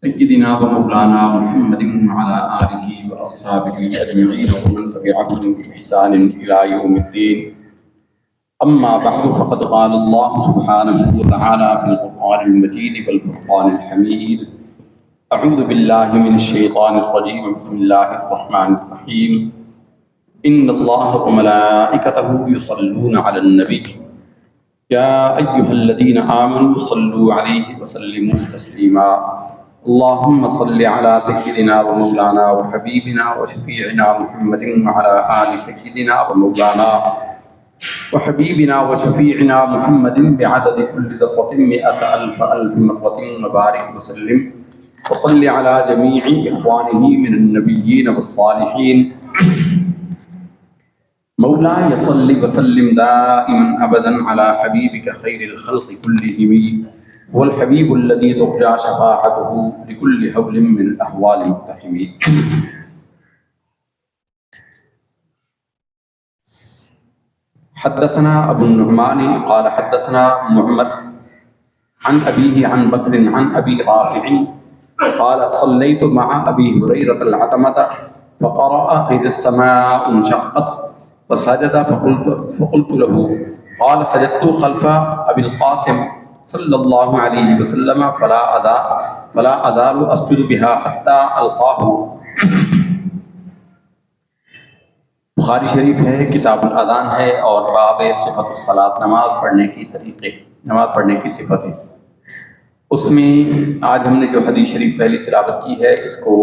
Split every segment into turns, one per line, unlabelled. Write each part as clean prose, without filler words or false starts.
سيدنا ومولانا محمد وعلى آله وأصحابه أجمعين ومن تبعهم بإحسان إلى يوم الدين. أما بعد فقد قال الله سبحانه وتعالى في القرآن المجيد والفرقان الحميد: أعوذ بالله من الشيطان الرجيم. بسم الله الرحمن الرحيم. إن الله وملائكته يصلون على النبي يا أيها الذين آمنوا صلوا عليه وسلموا تسليما. اللهم صل على سيدنا ومولانا وحبيبنا وشفيعنا محمد وعلى آل سيدنا ومولانا وحبيبنا وشفيعنا محمد بعدد كل ذرة 100,000 مرة وبارك وسلم وصل على جميع إخوانه من النبيين والصالحين. مولاي صل وسلم دائما أبدا على حبيبك خير الخلق كلهم والحبيب الذي ترجى شفاعته لكل هول من الأهوال المقتحم. حدثنا أبو النعمان قال حدثنا معمر عن أبيه عن بكر عن أبي رافع قال صليت مع أبي هريرة العتمة فقرأ إذا السماء انشقت فسجد فقلت له قال سجدت خلف أبي القاسم صلی اللہ علیہ وسلم فلا ازال اسجد بها حتی القاہ. بخاری شریف ہے، کتاب الاذان ہے اور باب صفت الصلاۃ، نماز پڑھنے کی طریقے، نماز پڑھنے کی صفتیں. اس میں آج ہم نے جو حدیث شریف پہلی تلاوت کی ہے اس کو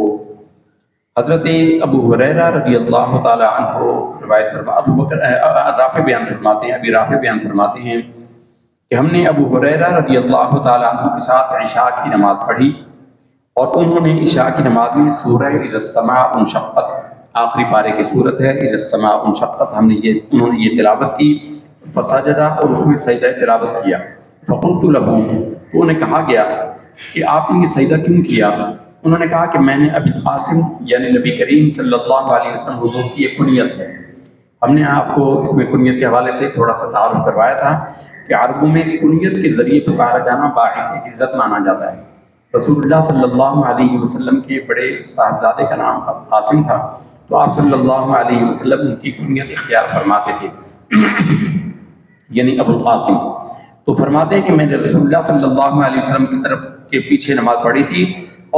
حضرت ابو ہریرہ رضی اللہ تعالی عنہ روایت ابو بکر رافع بیان فرماتے ہیں، ابی رافع بیان فرماتے ہیں کہ ہم نے ابو ہریرہ رضی اللہ تعالیٰ عنہ کے ساتھ عشاء کی نماز پڑھی اور انہوں نے عشاء کی نماز میں سورہ اذا السماء انشقت، آخری پارے کی صورت ہے اذا السماء انشقت، انہوں نے یہ تلاوت کی. فسجدہ، اور اس میں سجدہ تلاوت کیا. فقلت له، تو انہیں کہا گیا کہ آپ نے یہ سجدہ کیوں کیا؟ انہوں نے کہا کہ میں نے ابی القاسم یعنی نبی کریم صلی اللہ علیہ وسلم حضور کی ایک کنیت ہے. ہم نے آپ کو اس میں کنیت کے حوالے سے تھوڑا سا تعارف کروایا تھا کہ عربوں میں کنیت کے ذریعے پکارا جانا باعث عزت مانا جاتا ہے. رسول اللہ صلی اللہ علیہ وسلم کے بڑے صاحبزادے کا نام قاسم تھا، تو آپ صلی اللہ علیہ وسلم ان کی کنیت اختیار فرماتے تھے یعنی ابو القاسم. تو فرماتے ہیں کہ میں نے رسول اللہ صلی اللہ علیہ وسلم کی طرف کے پیچھے نماز پڑھی تھی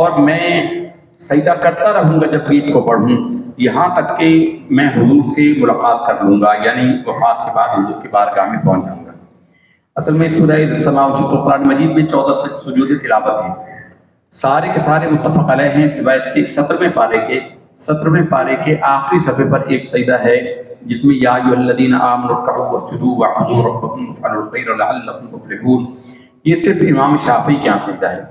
اور میں سجدہ کرتا رہوں گا جب بھی اس کو پڑھوں، یہاں تک کہ میں حضور سے ملاقات کر لوں گا، یعنی وفات کے بعد حضور کی بارگاہ میں پہنچ جاؤں گا. اصل میں سورہ السماء قرآن مجید میں 14 سجود تلاوت ہیں، سارے کے سارے متفق علیہ ہیں سوائے کہ 17ویں پارے کے آخری صفحے پر ایک سجدہ ہے جس میں یا ایھا الذین آمنوا ارکعوا واسجدوا واعبدوا ربکم وافعلوا الخیر لعلکم تفلحون، یہ صرف امام شافعی کے یہاں سجدہ ہے.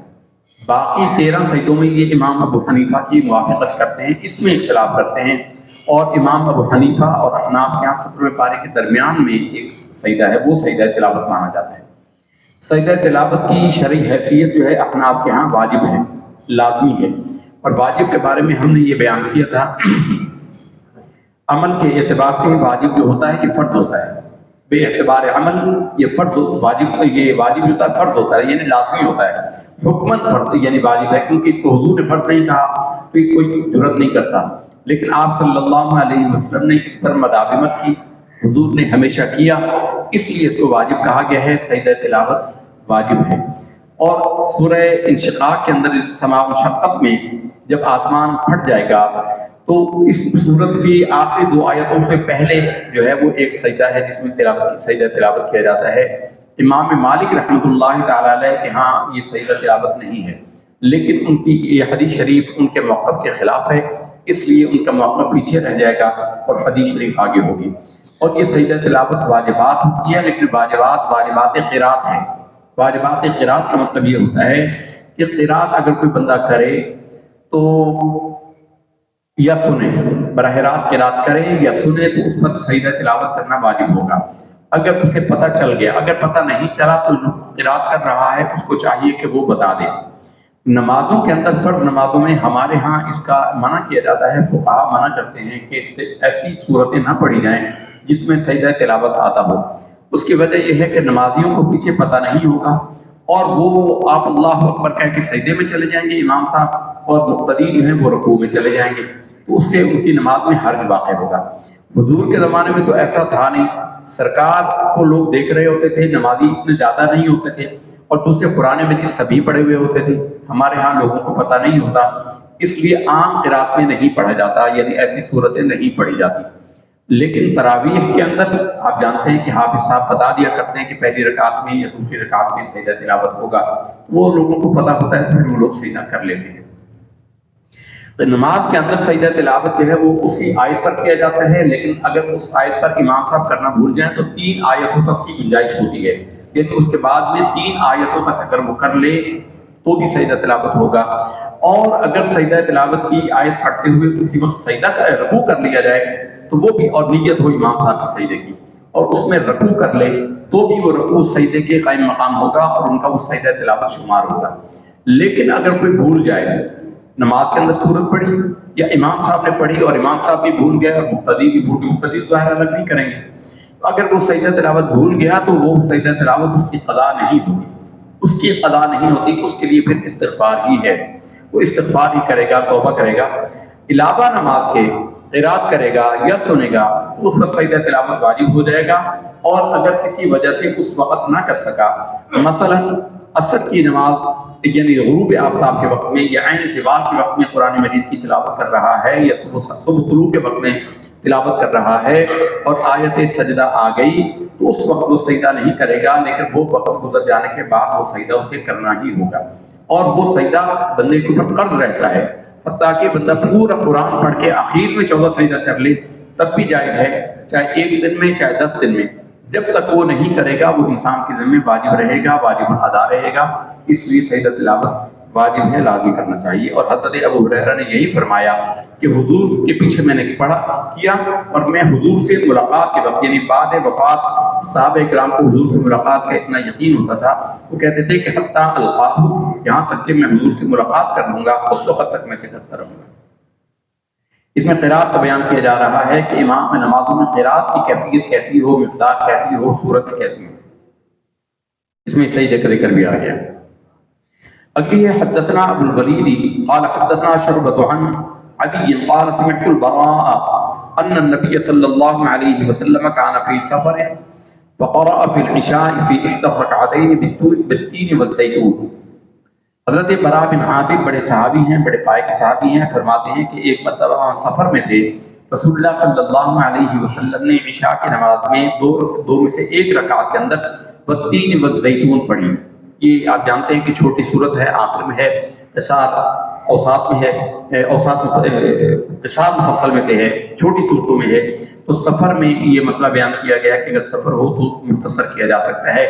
باقی 13 سجدوں میں یہ امام ابو حنیفہ کی موافقت کرتے ہیں، اس میں اختلاف کرتے ہیں، اور امام ابو حنیفہ اور احناف کے یہاں 17ویں پارے کے درمیان میں ایک سجدہ ہے، وہ سجدہ تلاوت مانا جاتا ہے. سجدہ تلاوت کی شرعی حیثیت جو ہے احناف کے ہاں واجب ہے، لازمی ہے. اور واجب کے بارے میں ہم نے یہ بیان کیا تھا، عمل کے اعتبار سے واجب جو ہوتا ہے یہ فرض ہوتا ہے، بے اعتبار عمل یہ واجب جو ہوتا ہے فرض ہوتا ہے، یعنی لازمی ہوتا ہے. حکماً فرض یعنی واجب ہے، کیونکہ اس کو حضور نے فرض نہیں کہا تو کوئی جرت نہیں کرتا، لیکن آپ صلی اللہ علیہ وسلم نے اس پر مداومت کی، حضور نے ہمیشہ کیا، اس لیے اس کو واجب کہا گیا ہے. سجدہ تلاوت واجب ہے. اور سورہ انشقاق کے اندر السماء انشقت میں جب آسمان پھٹ جائے گا تو اس صورت کی آخری 2 آیتوں سے پہلے جو ہے وہ ایک سجدہ ہے جس میں سجدہ تلاوت کیا جاتا ہے. امام مالک رحمۃ اللہ تعالی علیہ کے ہاں یہ سجدہ تلاوت نہیں ہے، لیکن ان کی یہ حدیث شریف ان کے موقف کے خلاف ہے، اس لیے ان کا موقف پیچھے رہ جائے گا اور حدیث شریف آگے ہوگی. اور یہ سجدہ تلاوت واجبات ہوتی ہے، لیکن واجبات قرات ہیں. واجبات قرات کا مطلب یہ ہوتا ہے کہ قرات اگر کوئی بندہ کرے تو یا سنے، براہ راست قرات کرے یا سنے تو اس پر سجدہ تلاوت کرنا واجب ہوگا. اگر اسے پتہ چل گیا، اگر پتہ نہیں چلا تو جو قرات کر رہا ہے اس کو چاہیے کہ وہ بتا دے. نمازوں کے اندر فرض نمازوں میں ہمارے ہاں اس کا منع کیا جاتا ہے، فقہا منع کرتے ہیں کہ اس سے ایسی صورتیں نہ پڑھی جائیں جس میں سجدہ تلاوت آتا ہو. اس کی وجہ یہ ہے کہ نمازیوں کو پیچھے پتہ نہیں ہوگا اور وہ آپ اللہ اکبر کہہ کے سجدے میں چلے جائیں گے امام صاحب، اور مقتدی جو ہیں وہ رکوع میں چلے جائیں گے، تو اس سے ان کی نماز میں حرج واقع ہوگا۔ حضور کے زمانے میں تو ایسا تھا نہیں، سرکار کو لوگ دیکھ رہے ہوتے تھے، نمازی اتنے زیادہ نہیں ہوتے تھے، اور دوسرے قرآن مجید سبھی پڑھے ہوئے ہوتے تھے۔ ہمارے ہاں لوگوں کو پتہ نہیں ہوتا، اس لیے عام قرات میں نہیں پڑھا جاتا، یعنی ایسی صورتیں نہیں پڑھی جاتی۔ لیکن تراویح کے اندر آپ جانتے ہیں کہ حافظ صاحب بتا دیا کرتے ہیں کہ پہلی رکعت میں یا دوسری رکعت میں سجدہ تلاوت ہوگا، وہ لوگوں کو پتہ ہوتا ہے، پھر وہ لوگ سجدہ کر لیتے ہیں۔ تو نماز کے اندر سجدہ تلاوت جو ہے وہ اسی آیت پر کیا جاتا ہے، لیکن اگر اس آیت پر امام صاحب کرنا بھول جائیں تو 3 آیتوں تک کی گنجائش ہوتی ہے، یعنی اس کے بعد میں 3 آیتوں تک اگر وہ کر لے تو بھی سجدہ تلاوت ہوگا۔ اور اگر سجدہ تلاوت کی آیت پڑھتے ہوئے اسی وقت سجدہ رکوع کر لیا جائے تو وہ بھی، اور نیت ہو امام صاحب کی سجدے کی، اور اس میں رکوع کر لے تو بھی وہ رکوع سجدے کے قائم مقام ہوگا اور ان کا وہ سجدہ تلاوت شمار ہوگا۔ لیکن اگر کوئی بھول جائے، نماز کے اندر سورت پڑھی یا امام صاحب نے پڑھی اور امام صاحب بھی بھول گئے اور مقتدی بھی بھول گئے، مقتدی تو ظاہر الگ نہیں کریں گے، اگر وہ سجدہ تلاوت بھول گیا تو وہ سجدہ تلاوت اس کی قضا نہیں ہوتی، اس کی قضا نہیں ہوتی، اس کے لیے پھر استغفار ہی ہے، وہ استغفار ہی کرے گا، توبہ کرے گا۔ علاوہ نماز کے قرات کرے گا یا سنے گا تو اس پر سجدہ تلاوت واجب ہو جائے گا، اور اگر کسی وجہ سے اس وقت نہ کر سکا، مثلا عصر کی نماز یعنی غروب آفتاب کے وقت میں یا عین زوال کے وقت میں قرآن مجید کی تلاوت کر رہا ہے، یا صبح طلوع کے وقت میں تلاوت کر رہا ہے اور آیت سجدہ آ گئی تو اس وقت وہ سجدہ نہیں کرے گا، لیکن وہ وقت گزر جانے کے بعد وہ سجدہ اسے کرنا ہی ہوگا، اور وہ سجدہ بندے کے اوپر قرض رہتا ہے، حتیٰ کہ بندہ پورا قرآن پڑھ کے آخر میں 14 سجدہ کر لے تب بھی جائز ہے، چاہے 1 دن میں چاہے 10 دن میں، جب تک وہ نہیں کرے گا وہ انسان کے ذمہ واجب رہے گا، واجب ادا رہے گا، اس لیے سجدہ تلاوت واجب ہے، لازمی کرنا چاہیے۔ اور حضرت ابو ہریرہ نے یہی فرمایا کہ حضور کے پیچھے میں نے پڑھا کیا، اور میں حضور سے ملاقات کے وقت یعنی بعد وفات صحابہ کرام کو حضور سے ملاقات کا اتنا یقین ہوتا تھا، وہ کہتے تھے کہ حتیٰ القاہ، یہاں تک کہ میں حضور سے ملاقات کر لوں گا اس وقت تک میں سے کرتا رہوں گا۔ اس میں قرات کا بیان کیا جا رہا ہے کہ امام میں نمازوں میں قرات کی کیفیت کیسی ہو، مقدار کیسی ہو، صورت کیسی ہو، اس میں سجدے کا ذکر بھی آ گیا۔ اگلی ہے حدثنا ابو الولید قال حدثنا شعبۃ عن عدی قال سمعت البراء ان النبي صلی اللہ علیہ وسلم كان في سفر فقرأ في العشاء في احدى الركعتين بالتين والزيتون۔ حضرت براء بن عازب بڑے صحابی ہیں، بڑے پائے کے صحابی ہیں، فرماتے ہیں کہ ایک مرتبہ سفر میں تھے، رسول اللہ صلی اللہ علیہ وسلم نے عشاء کی نماز میں دو میں سے ایک رکعت کے اندر والتین والزیتون پڑھی۔ یہ آپ جانتے ہیں کہ چھوٹی صورت ہے، آخر میں ہے، اوساط میں ہے، قصاد مفصل میں سے ہے، چھوٹی صورتوں میں ہے، تو سفر میں یہ مسئلہ بیان کیا گیا کہ اگر سفر ہو تو مختصر کیا جا سکتا ہے۔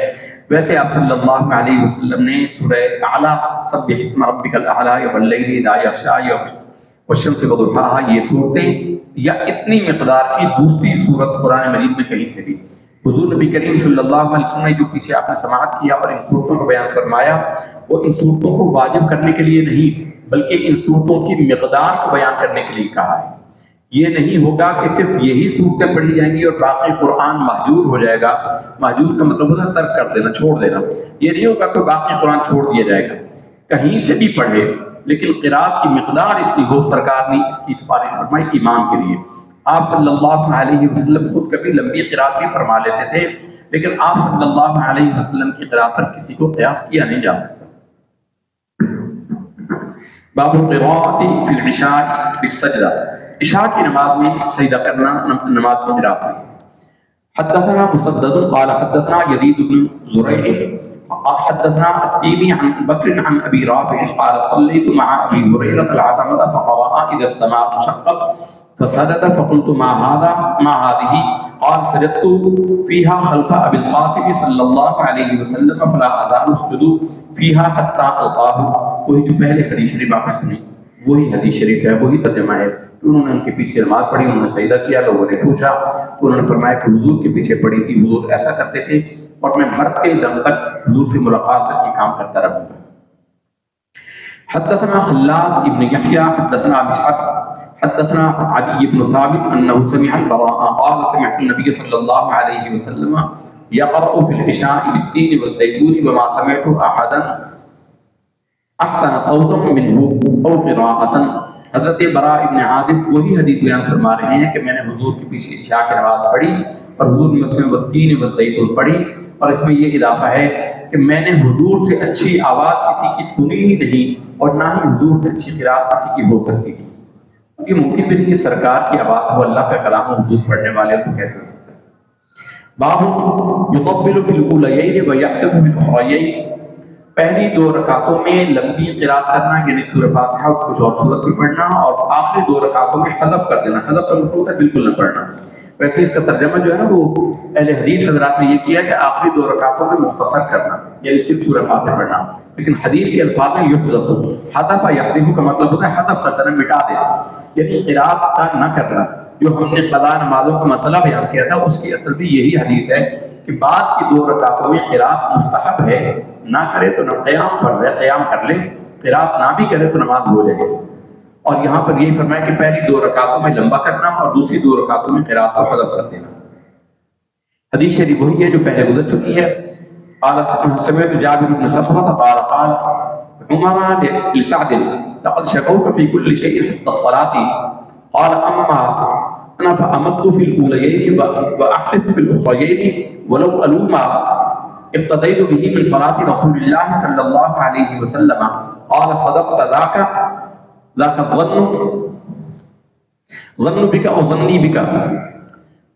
ویسے آپ صلی اللہ علیہ وسلم نے سورہ اعلیٰ سبح اسم ربک الاعلیٰ واللیل اذا یغشی والشمس وضحاها، یہ صورتیں یا اتنی مقدار کی دوسری صورت قرآن مجید میں کہیں سے بھی حضور نبی کریم صلی اللہ علیہ وسلم نے جو پیچھے آپ نے سماعت کیا اور ان صورتوں کو بیان فرمایا، وہ ان صورتوں کو واجب کرنے کے لیے نہیں بلکہ ان صورتوں کی مقدار کو بیان کرنے کے لیے کہا ہے۔ یہ نہیں ہوگا کہ صرف یہی صورتیں پڑھی جائیں گی اور باقی قرآن مہجور ہو جائے گا، مہجور کا مطلب ہوتا ہے ترک کر دینا، چھوڑ دینا، یہ نہیں ہوگا کہ باقی قرآن چھوڑ دیا جائے گا، کہیں سے بھی پڑھے لیکن قرات کی مقدار اتنی ہو۔ سرکار نے اس کی سفارش فرمائی امام کے لیے۔ آپ صلی اللہ علیہ وسلم خود کبھی لمبی قرات بھی فرما لیتے تھے، لیکن آپ صلی اللہ علیہ وسلم کی قرات پر کسی کو قیاس کیا نہیں جا سکتا۔ باب القراءۃ فی العشاء بالسجدہ، عشاء کی نماز میں سجدہ کرنا نماز کی قرات میں۔ حدثنا مسدد قال حدثنا يزيد بن زريع حدثنا التيمي عن بكر عن ابي رافع قال صليت مع ابي هريره العتمه فقرأ اذا السماء انشقت فسجد فقلت ما هذه قال سجدت فيها خلف ابي القاسم صلى الله عليه وسلم فلا ازال اسجد فيها حتى القاه۔ وہی جو پہلے حدیث شریف آپ نے سنی وہی حدیث شریف ہے، وہی ترجمہ ہے۔ انہوں نے ان کے پیچھے نماز پڑھی، انہوں نے سجدہ کیا، لوگوں نے پوچھا تو انہوں نے فرمایا کہ حضور کے پیچھے پڑھی تھی، حضور ایسا کرتے تھے اور میں مرتے دم تک حضور سے ملاقات تک یہ کام کرتا رہوں گا۔ حدثنا خلاد ابن یحییٰ حدثنا مسعد حدثنا عدي بن ثابت انه سمع البراء قال سمعت النبي صلى الله عليه وسلم يقرأ في العشاء بالتين والزيتون وما سمعت احدا احسن صوتا منه او قراءة. حضرت براء ابن عازب وہی حدیث بیان فرما رہے ہیں کہ میں نے حضور کے پیچھے عشاء کی نماز پڑھی اور حضور نے اس میں والتین والزیتون پڑھی، اور اس میں یہ اضافہ ہے کہ میں نے حضور سے اچھی آواز کسی کی سنی ہی نہیں اور نہ ہی حضور سے اچھی قرات کسی کی ہو سکتی تھی. یہ ممکن بھی نہیں کہ سرکار کی آواز ہو، اللہ کا کلام و حدود پڑھنے والے کو کیسے ہو سکتا ہے. باب یطول فی الاولیین ویحتم فی الاخرین، پہلی دو رکعتوں میں لمبی قرات کرنا یعنی سورہ فاتحہ اور کچھ اور سورت بھی پڑھنا، اور آخری دو رکعتوں میں حذف کر دینا. حذف کا مطلب ہوتا ہے بالکل نہ پڑھنا. ویسے اس کا ترجمہ جو ہے نا وہ اہل حدیث حضرات نے یہ کیا کہ آخری دو رکعتوں میں مختصر کرنا یعنی صرف سورہ فاتحہ پڑھنا، لیکن حدیث کے الفاظ میں یحذف، حذف یحذف کا مطلب ہوتا ہے حذف کر دینا، مٹا دینا، یعنی قرات کا نہ کرنا. جو ہم نے قضا نمازوں کا مسئلہ بیان کیا تھا اس کی اصل بھی یہی حدیث ہے کہ بعد کی دو رکعتوں میں قرات مستحب ہے، نہ کرے تو نہ قیام فرض ہے، قیام کر لے، قرات نہ بھی کرے تو نماز ہو جائے. اور یہاں پر یہی فرمایا کہ پہلی دو رکعتوں میں لمبا کرنا اور دوسری دو رکعتوں میں قرات کو حذف کر دینا. حدیث شریف وہی ہے جو پہلے گزر چکی ہے. قال سمعت جابر بن سمرة قال عمر لسعد لقد شكوك في كل شيء حتى الصلاة قال اما انا فامدت في الاوليين واحدث في الاخريين ولو الوما اقتديت به من صلاة رسول الله صلى الله عليه وسلم قال صدقت ذاك الظن بك او ظني بك.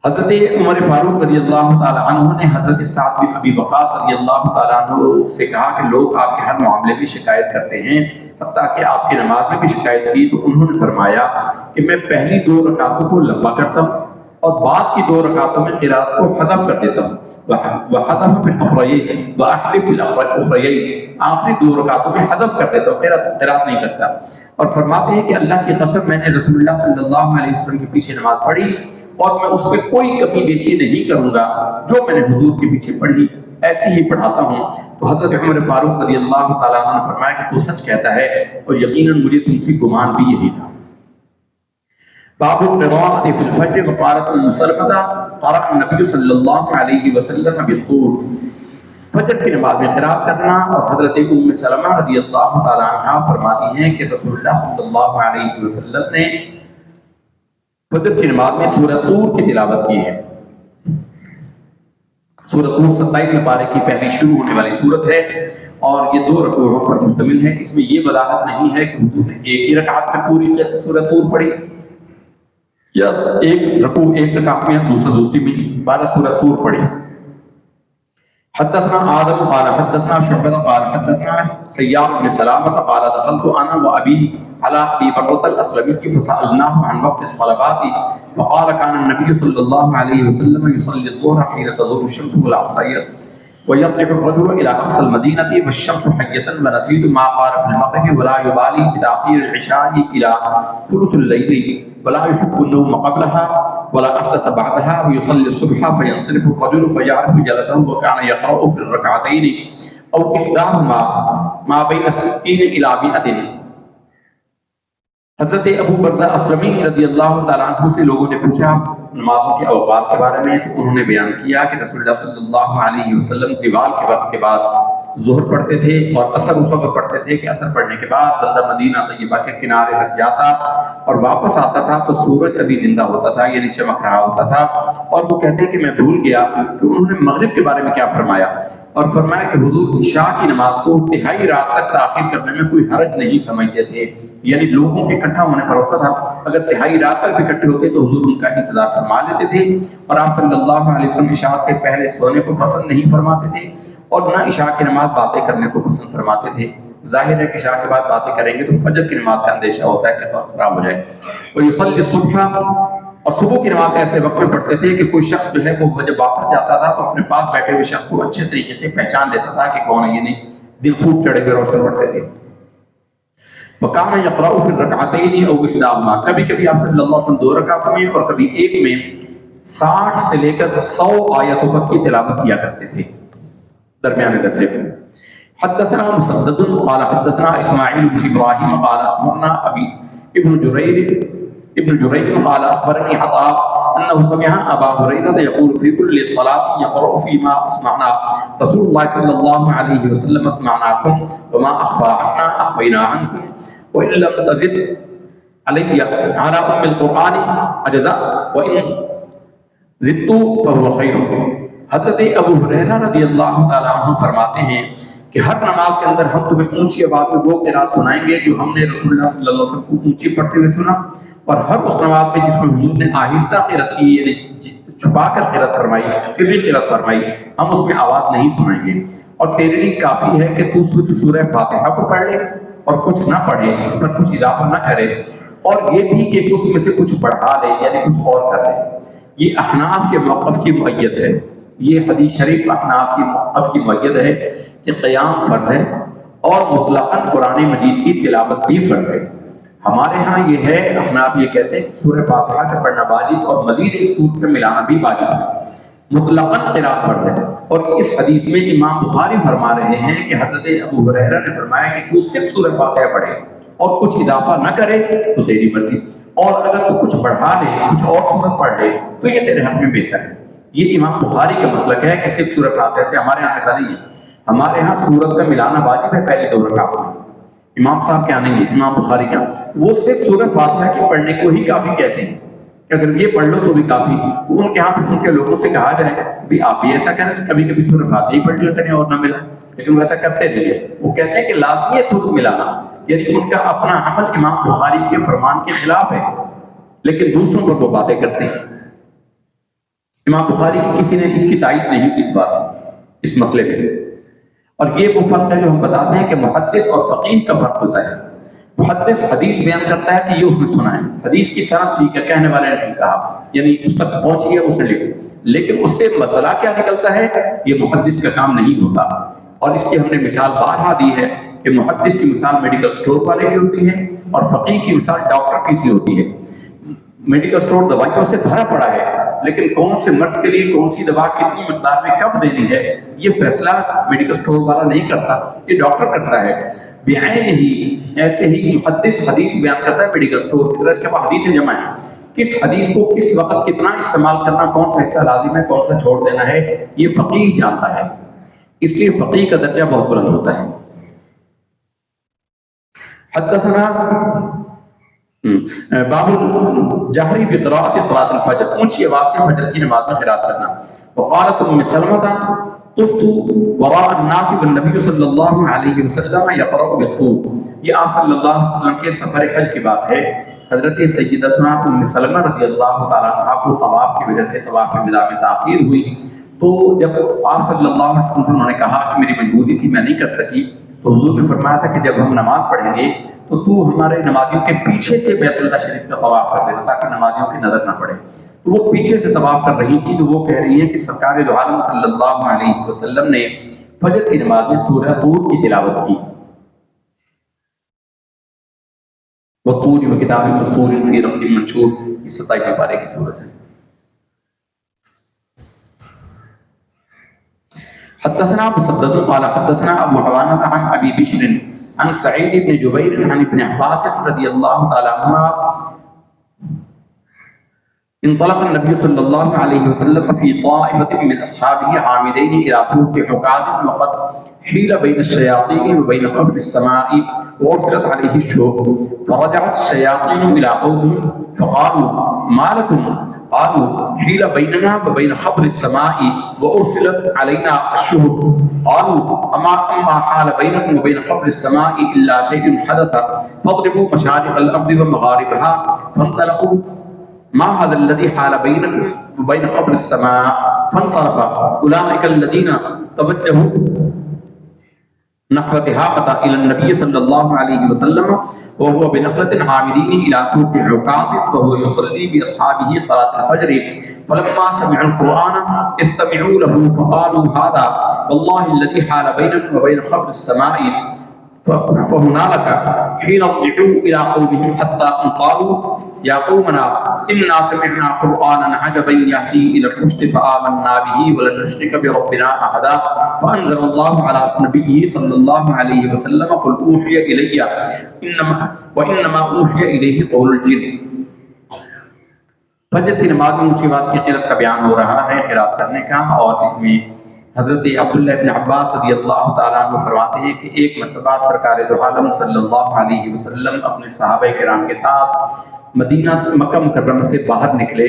حضرت عمر فاروق رضی اللہ تعالی عنہ نے حضرت سعد بن ابی وقاص رضی اللہ تعالی عنہ سے کہا کہ لوگ آپ کے ہر معاملے میں شکایت کرتے ہیں، حتیٰ کہ آپ کی نماز میں بھی شکایت کی. تو انہوں نے فرمایا کہ میں پہلی دو رکعتوں کو لمبا کرتا ہوں اور بعد کی دو رکعتوں میں قرات کو حذف کر دیتا ہوں. وحذف فی الاخرین واحذف فی الاخرین، آخری دو رکعتوں میں حذف کر دیتا ہوں، قرات نہیں کرتا. اور فرماتے ہیں کہ اللہ کی قسم میں نے رسول اللہ صلی اللہ علیہ وسلم کے پیچھے نماز پڑھی اور میں اس پہ کوئی کمی بیشی نہیں کروں گا، جو میں نے حضور کے پیچھے پڑھی ایسی ہی پڑھاتا ہوں. تو حضرت عمر فاروق رضی اللہ تعالیٰ عنہ نے فرمایا کہ تو سچ کہتا ہے اور یقیناً مجھے تم سے گمان بھی یہی تھا. باب القراءة في الفجر وقالت ام سلمة قرأ النبي صلی اللہ علیہ وسلم بالطور، فجر کی نماز میں قرات کرنا. اور حضرت ام سلمہ رضی اللہ تعالیٰ عنہ فرماتی ہیں کہ رسول اللہ صلی اللہ علیہ وسلم نے فجر کی نماز میں سورہ طور کی تلاوت کی ہے. سورہ طور 27 پارے کی پہلی شروع ہونے والی سورت ہے اور یہ دو رکوعوں پر مشتمل ہے. اس میں یہ وضاحت نہیں ہے کہ حضور نے ایک ہی رکعت میں پوری سورہ طور پڑھی یا ایک رکوع ایک رکعت میں دوسرا دوسری میں 12 سورہ طور پڑھی. حدثنا آدم قال حدثنا شعبة قال حدثنا سيار بن سلامة قال دخلت انا وابي على ابي بكر الاسلمي فسالناه عن وقت الصلوات فقال كان النبي صلى الله عليه وسلم يصلي الظهر حين تزول الشمس والعصر ويرجع الرجل الى اقصى المدينه والشمس حيه ونسيت ما قال في المغرب ولا يبالي بتاخير العشاء الى ثلث الليل ولا يحب النوم قبلها ولا احدث بعدها ويصلي الصبح فينصرف الرجل فيعرف جلسه وكان يقرأ في الركعتين او احداهما ما بين 60 الى 100. حضرت ابو برزہ اسلمی رضی اللہ تعالیٰ عنہ سے لوگوں نے پوچھا نمازوں کے اوقات کے بارے میں، تو انہوں نے بیان کیا کہ رسول اللہ صلی اللہ علیہ وسلم زوال کے وقت کے بعد ظہر پڑھتے تھے اور عصر اس وقت پڑھتے تھے کہ عصر پڑھنے کے بعد بندہ مدینہ طیبہ کے کنارے تک جاتا اور واپس آتا تھا تو سورج ابھی زندہ ہوتا تھا یعنی چمک رہا ہوتا تھا. اور وہ کہتے ہیں کہ میں بھول گیا کہ انہوں نے مغرب کے بارے میں کیا فرمایا، اور فرمایا کہ حضور عشاء کی نماز کو تہائی رات تک تاخیر کرنے میں کوئی حرج نہیں سمجھتے تھے، یعنی لوگوں کے اکٹھا ہونے پر ہوتا تھا. اگر تہائی رات تک اکٹھے ہوتے تو حضور ان کا انتظار فرما لیتے تھے. اور آپ صلی اللہ علیہ وسلم عشاء سے پہلے سونے کو پسند نہیں فرماتے تھے اور نہ عشاء کی نماز باتیں کرنے کو پسند فرماتے تھے. ظاہر ہے کہ عشاء کے بعد باتیں کریں گے تو فجر کی نماز کا اندیشہ ہوتا ہے کہ خراب ہو جائے. اور یصلی الصبح، اور صبح کی نماز ایسے وقت میں پڑھتے تھے کہ کوئی شخص جو ہے وہ جب واپس جاتا تھا تو اپنے پاس بیٹھے ہوئے شخص کو اچھے طریقے سے پہچان لیتا تھا کہ کون ہے، یہ نہیں دل خوب چڑھے ہوئے روشن پڑھتے تھے. وَكَانَ يَقْرَأُ فِي الرَّكْعَتَيْنِ أَوْ إِحْدَاهُمَا، کبھی کبھی آپ صلی اللہ علیہ وسلم 2 رکعتوں میں اور کبھی ایک میں 60 سے لے کر 100 آیتوں تک کی تلاوت کیا کرتے تھے درمیانے درجے پر. حدثنا مسدد قال حدثنا اسماعیل بن ابراہیم قال اخبرنا ابی ابن جریر ابن جریج قال اخبرني عطاء انه سمع ابا هريره يقول في كل صلاه يقرأ فيما اسمعنا رسول الله صلى الله عليه وسلم اسمعناكم وما اخفى عنا اخفينا عنكم وان لم تزد علي على ام القران اجزاء وان زدت فهو خير. حضرت ابو ہریرہ رضی اللہ تعالیٰ عنہ فرماتے ہیں کہ ہر نماز کے اندر ہم تمہیں اونچی آواز میں وہ قرات سنائیں گے جو ہم نے رسول اللہ صلی اللہ علیہ وسلم کو اونچی پڑھتے ہوئے سنا، اور ہر اس نماز میں جس میں حضور نے آہستہ قرات کی یعنی چھپا کر قرات فرمائی، سری قرات فرمائی، ہم اس میں آواز نہیں سنائیں گے. اور تیرے لیے کافی ہے کہ تو صرف سورہ فاتحہ کو پڑھ لے اور کچھ نہ پڑھے، اس پر کچھ اضافہ نہ کرے، اور یہ بھی کہ اس میں سے کچھ بڑھا لے یعنی کچھ اور کر لے. یہ احناف کے موقف کی مؤید ہے، یہ حدیث شریف احناف کی موقف کی مؤید ہے کہ قیام فرض ہے اور مطلقاً قرآن مجید کی تلاوت بھی فرض ہے. ہمارے ہاں یہ ہے، احناف یہ کہتے ہیں کہ سورہ فاتحہ کا پڑھنا واجب اور مزید ایک سورت کا ملانا بھی واجب ہے، مطلقاً قرات فرض ہے. اور اس حدیث میں امام بخاری فرما رہے ہیں کہ حضرت ابو ہریرہ نے فرمایا کہ تو صرف سورہ فاتحہ پڑھے اور کچھ اضافہ نہ کرے تو تیری مرضی، اور اگر تو کچھ بڑھا لے کچھ اور سورت پڑھ لے تو یہ تیرے حق میں بہتر ہے. یہ امام بخاری کا مسلک ہے کہ صرف سورہ فاتحہ سے. ہمارے یہاں ایسا نہیں ہے، ہمارے ہاں سورت کا ملانا واجب ہے پہلی دو رکعت میں. امام صاحب کیا نہیں ہے، امام بخاری کیا، وہ صرف سورہ فاتحہ کے پڑھنے کو ہی کافی کہتے ہیں کہ اگر یہ پڑھ لو تو بھی کافی. ان کے ہاں ان کے لوگوں سے کہا جائے بھی آپ بھی ایسا کریں، کبھی کبھی سورہ فاتحہ ہی پڑھ لیا کریں اور نہ ملا، لیکن وہ ایسا کرتے نہیں ہے. وہ کہتے ہیں کہ لازمی ہے سورت ملانا، یعنی ان کا اپنا عمل امام بخاری کے فرمان کے خلاف ہے لیکن دوسروں پر وہ باتیں کرتے ہیں. امام بخاری کی کسی نے اس کی تائید نہیں کی اس بات اس مسئلے میں. اور یہ وہ فرق ہے جو ہم بتاتے ہیں کہ محدث اور فقیہ کا فرق ہوتا ہے. محدث حدیث بیان کرتا ہے کہ یہ اس نے سنا ہے، حدیث کی سند ٹھیک ہے، کہنے والے نے ٹھیک کہا، یعنی اس تک پہنچ گیا اس نے لکھا، لیکن اس سے مسئلہ کیا نکلتا ہے یہ محدث کا کام نہیں ہوتا. اور اس کی ہم نے مثال بارہا دی ہے کہ محدث کی مثال میڈیکل سٹور والے کی ہوتی ہے اور فقیہ کی مثال ڈاکٹر کی سی ہوتی ہے. میڈیکل سٹور دوائیوں سے بھرا پڑا ہے، لیکن کون سے مرض کے لیے کون سی دوا کتنی مقدار میں کب دینی ہے یہ فیصلہ میڈیکل سٹور والا نہیں کرتا، یہ ڈاکٹر کرتا ہے. بعین ہی ایسے ہی محدث حدیث بیان کرتا ہے میڈیکل سٹور کی طرح. اس کے بعد حدیث جمع ہے، کس حدیث کو کس وقت کتنا استعمال کرنا، کون سا حصہ لازم ہے کون سا چھوڑ دینا ہے، یہ فقیہ جانتا ہے. اس لیے فقیہ کا درجہ بہت بلند ہوتا ہے. حدثنا باب جہری بقراءۃ صلاۃ الفجر، اونچی آواز سے فجر کی نماز میں قرات کرنا. وقالت ام سلمہ طفت وراء الناس والنبي صلی اللہ علیہ وسلم يقرأ بالطور. یہ آپ صلی اللہ علیہ وسلم کے سفر حج کی بات ہے. حضرت سیدتنا ام سلمہ رضی اللہ تعالیٰ عنہ کو طواف کی وجہ سے طواف وداع میں تاخیر ہوئی، تو جب آپ صلی اللہ علیہ وسلم انہوں نے کہا کہ میری مجبوری تھی میں نہیں کر سکی، تو حضور نے فرمایا تھا کہ جب ہم نماز پڑھیں گے تو تو ہمارے نمازیوں کے پیچھے سے بیت اللہ شریف کا طواف کر دینا تاکہ نمازیوں کی نظر نہ پڑے. تو وہ پیچھے سے طواف کر رہی تھی، تو وہ کہہ رہی ہیں کہ سرکار دو عالم صلی اللہ علیہ وسلم نے فجر کی نماز میں سورہ طور کی تلاوت کی. وَالطُّورِ وَكِتَابٍ مَّسْطُورٍ فِي رَقٍّ مَّنشُورٍ، یہ 27 پارے کی سورت ہے. حدثنا مسدد قال حدثنا ابو عوانة عن ابي بشر عن سعيد بن جبير عن ابن عباس رضي الله تعالى عنهما انطلق النبي صلى الله عليه وسلم في طائفة من اصحابه عامدين الى سوق عكاظ وقد حيل بين الشياطين وبين خبر السماء وارسلت عليه الشهب، فرجعت الشياطين الى قومهم فقالوا ما لكم؟ قالوا حيل بيننا وبين خبر السماء وارسلت علينا الشهب. قالوا اما حال بينكم وبين خبر السماء الا شيء حدث فاضربوا مشارق الارض ومغاربها. فانطلقوا ما هذا الذي حال بينكم وبين خبر السماء؟ فانصرف اولئك الذين توجهوا نحو تهامة إلى النبي صلى الله عليه وسلم وهو بنخلة عامدين إلى سوق عكاظ وهو يصلي بأصحابه صلاة الفجر. فلما سمعوا القرآن استمعوا له فقالوا هذا والله الذي حال بيننا وبين خبر السماء. فهنالك حين رجعوا إلى قومهم حتى أن قالوا يا قومنا إنا سمعنا قرآنا عجبا يهدي إلى الرشد فآمنا به ولن نشرك بربنا أحدا. فأنزل الله على نبيه صلى الله عليه وسلم قل أوحي إلي وإنما أوحي إليه قول الجن. فجر کی نماز میں اونچی آواز کی قرات کا بیان ہو رہا ہے، قرات کرنے کا، اور اس میں حضرت عبداللہ بن عباس رضی اللہ تعالیٰ عنہ فرماتے ہیں کہ ایک مرتبہ سرکار دو عالم صلی اللہ علیہ وسلم اپنے صحابہ کرام کے ساتھ مکہ مکرمہ سے باہر نکلے،